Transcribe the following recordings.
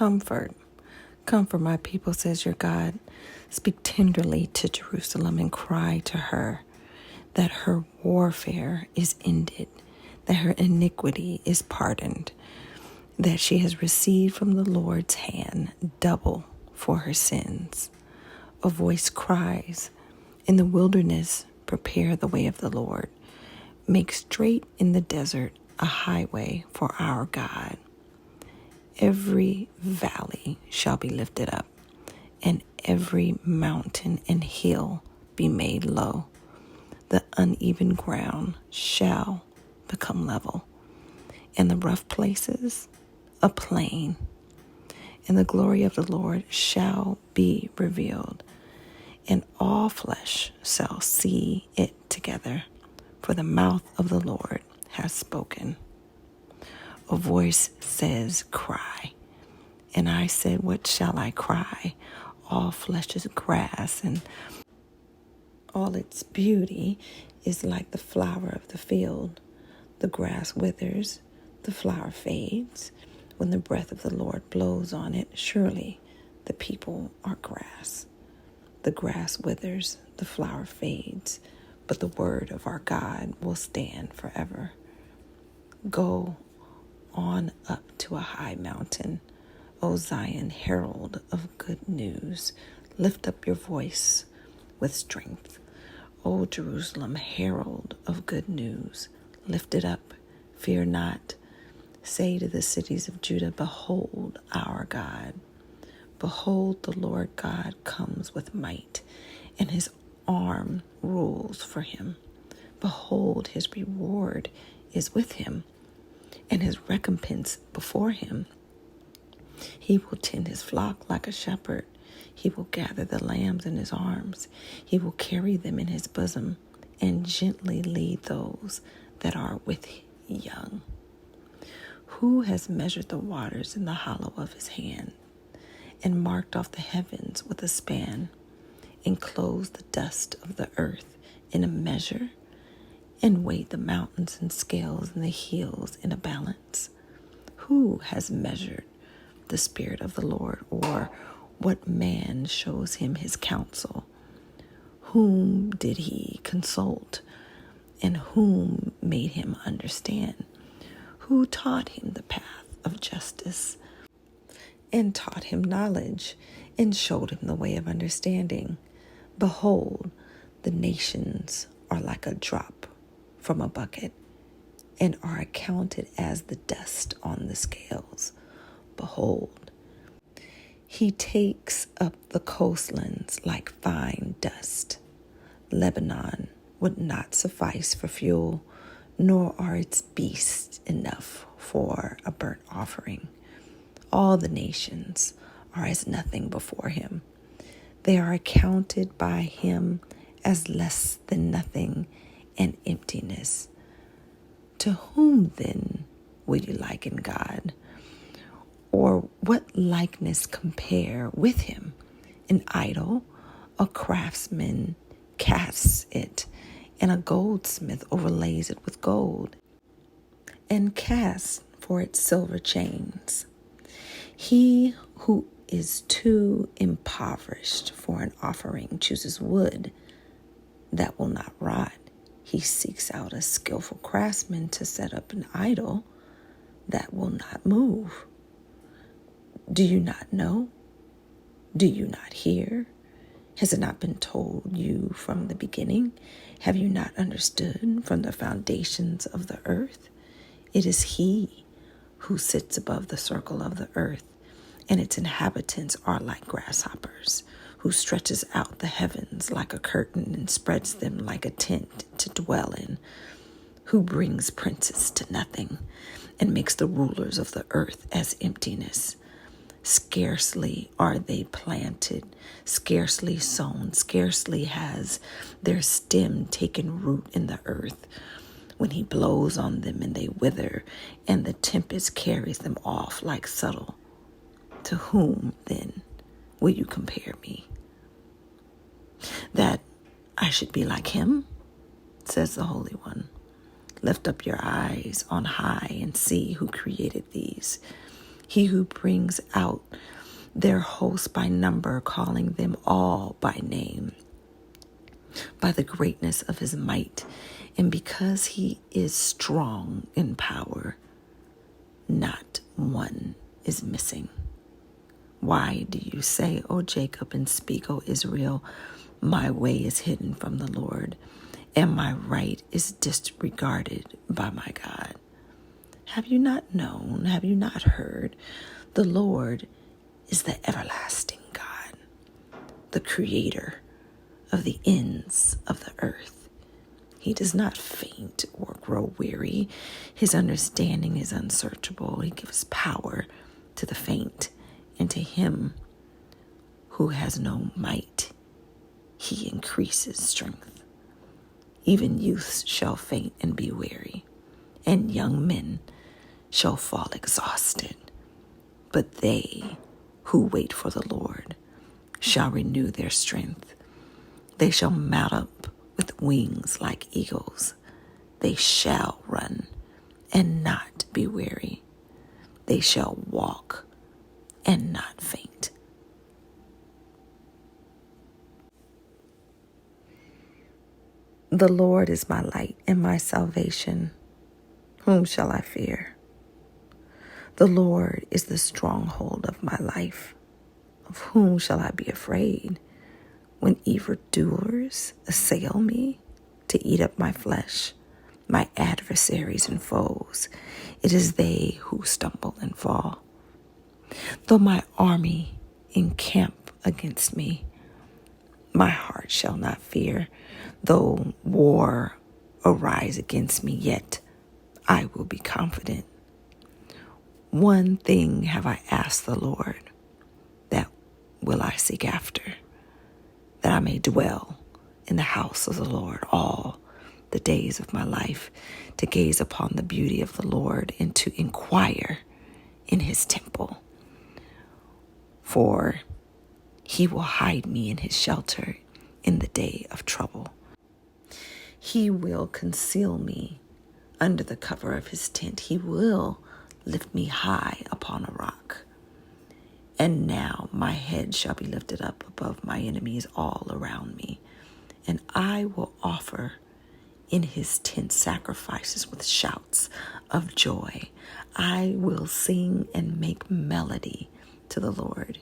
Comfort, comfort my people, says your God. Speak tenderly to Jerusalem and cry to her that her warfare is ended, that her iniquity is pardoned, that she has received from the Lord's hand double for her sins. A voice cries, in the wilderness, prepare the way of the Lord. Make straight in the desert a highway for our God. Every valley shall be lifted up, and every mountain and hill be made low. The uneven ground shall become level, and the rough places a plain. And the glory of the Lord shall be revealed, and all flesh shall see it together, for the mouth of the Lord has spoken. A voice says, cry. And I said, what shall I cry? All flesh is grass, and all its beauty is like the flower of the field. The grass withers, the flower fades. When the breath of the Lord blows on it, surely the people are grass. The grass withers, the flower fades, but the word of our God will stand forever. Go on up to a high mountain, O Zion, herald of good news. Lift up your voice with strength. O Jerusalem, herald of good news. Lift it up, fear not. Say to the cities of Judah, behold our God. Behold, the Lord God comes with might, and his arm rules for him. Behold, his reward is with him, and his recompense before him. He will tend his flock like a shepherd. He will gather the lambs in his arms. He will carry them in his bosom, and gently lead those that are with young. Who has measured the waters in the hollow of his hand, and marked off the heavens with a span, enclosed the dust of the earth in a measure, and weighed the mountains in scales and the hills in a balance? Who has measured the Spirit of the Lord, or what man shows him his counsel? Whom did he consult, and whom made him understand? Who taught him the path of justice, and taught him knowledge, and showed him the way of understanding? Behold, the nations are like a drop from a bucket, and are accounted as the dust on the scales. Behold, he takes up the coastlands like fine dust. Lebanon would not suffice for fuel, nor are its beasts enough for a burnt offering. All the nations are as nothing before him. They are accounted by him as less than nothing and emptiness. To whom then will you liken God? Or what likeness compare with him? An idol, a craftsman casts it, and a goldsmith overlays it with gold, and casts for it silver chains. He who is too impoverished for an offering chooses wood that will not rot. He seeks out a skillful craftsman to set up an idol that will not move. Do you not know? Do you not hear? Has it not been told you from the beginning? Have you not understood from the foundations of the earth? It is he who sits above the circle of the earth, and its inhabitants are like grasshoppers, who stretches out the heavens like a curtain and spreads them like a tent to dwell in, who brings princes to nothing and makes the rulers of the earth as emptiness. Scarcely are they planted, scarcely sown, scarcely has their stem taken root in the earth, when he blows on them and they wither, and the tempest carries them off like shuttle. To whom, then, will you compare me? That I should be like him, says the Holy One. Lift up your eyes on high and see who created these. He who brings out their hosts by number, calling them all by name, by the greatness of his might. And because he is strong in power, not one is missing. Why do you say, O Jacob, and speak, O Israel, my way is hidden from the Lord, and my right is disregarded by my God? Have you not known? Have you not heard? The Lord is the everlasting God, the creator of the ends of the earth. He does not faint or grow weary. His understanding is unsearchable. He gives power to the faint, and to him who has no might, he increases strength. Even youths shall faint and be weary, and young men shall fall exhausted. But they who wait for the Lord shall renew their strength. They shall mount up with wings like eagles. They shall run and not be weary. They shall walk and not faint. The Lord is my light and my salvation. Whom shall I fear? The Lord is the stronghold of my life. Of whom shall I be afraid? When evildoers assail me to eat up my flesh, my adversaries and foes, it is they who stumble and fall. Though my army encamp against me, my heart shall not fear. Though war arise against me, yet I will be confident. One thing have I asked the Lord, that will I seek after, that I may dwell in the house of the Lord all the days of my life, to gaze upon the beauty of the Lord and to inquire in his temple. For he will hide me in his shelter in the day of trouble. He will conceal me under the cover of his tent. He will lift me high upon a rock. And now my head shall be lifted up above my enemies all around me. And I will offer in his tent sacrifices with shouts of joy. I will sing and make melody to the Lord.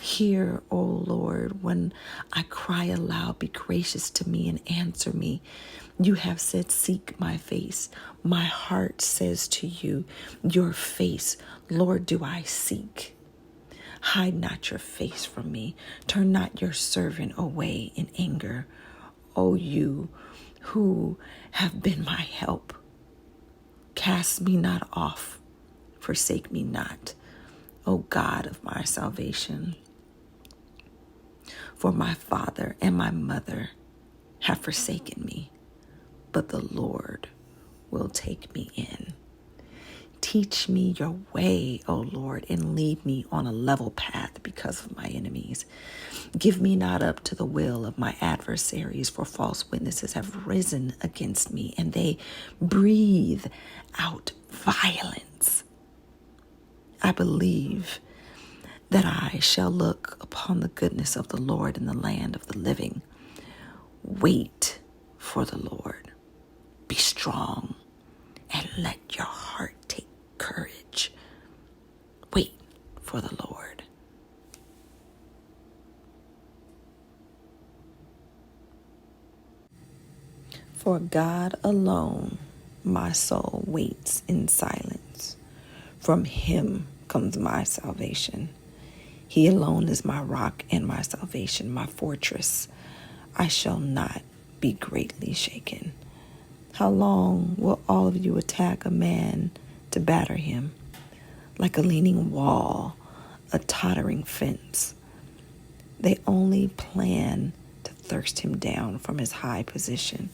Hear, O Lord, when I cry aloud, be gracious to me and answer me. You have said, seek my face. My heart says to you, your face, Lord, do I seek. Hide not your face from me. Turn not your servant away in anger. O you who have been my help, cast me not off, forsake me not, O God of my salvation. For my father and my mother have forsaken me, but the Lord will take me in. Teach me your way, O Lord, and lead me on a level path because of my enemies. Give me not up to the will of my adversaries, for false witnesses have risen against me, and they breathe out violence. I believe that I shall look upon the goodness of the Lord in the land of the living. Wait for the Lord. Be strong and let your heart take courage. Wait for the Lord. For God alone my soul waits in silence. From him comes my salvation. He alone is my rock and my salvation, my fortress. I shall not be greatly shaken. How long will all of you attack a man to batter him? Like a leaning wall, a tottering fence. They only plan to thrust him down from his high position.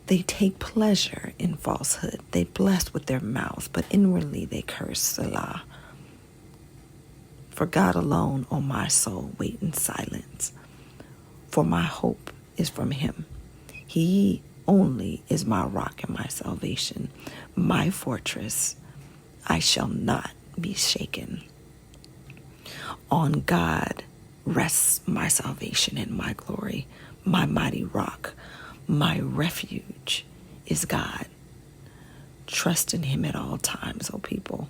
They take pleasure in falsehood. They bless with their mouths, but inwardly they curse Selah. For God alone, O my soul, wait in silence. For my hope is from him. He only is my rock and my salvation, my fortress. I shall not be shaken. On God rests my salvation and my glory. My mighty rock, my refuge is God. Trust in him at all times, O people.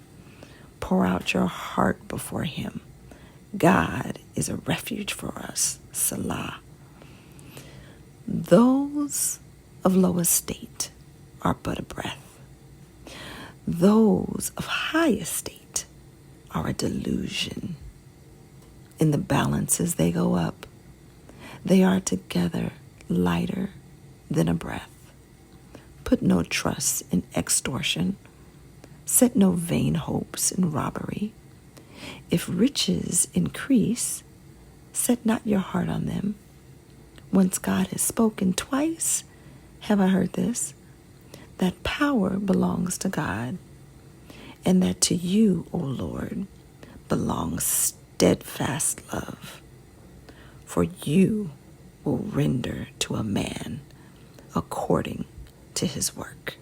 Pour out your heart before him. God is a refuge for us. Selah. Those of low estate are but a breath. Those of high estate are a delusion. In the balances they go up. They are together lighter than a breath. Put no trust in extortion. Set no vain hopes in robbery. If riches increase, set not your heart on them. Once God has spoken twice, have I heard this, that power belongs to God, and that to you, O Lord, belongs steadfast love. For you will render to a man according to his work.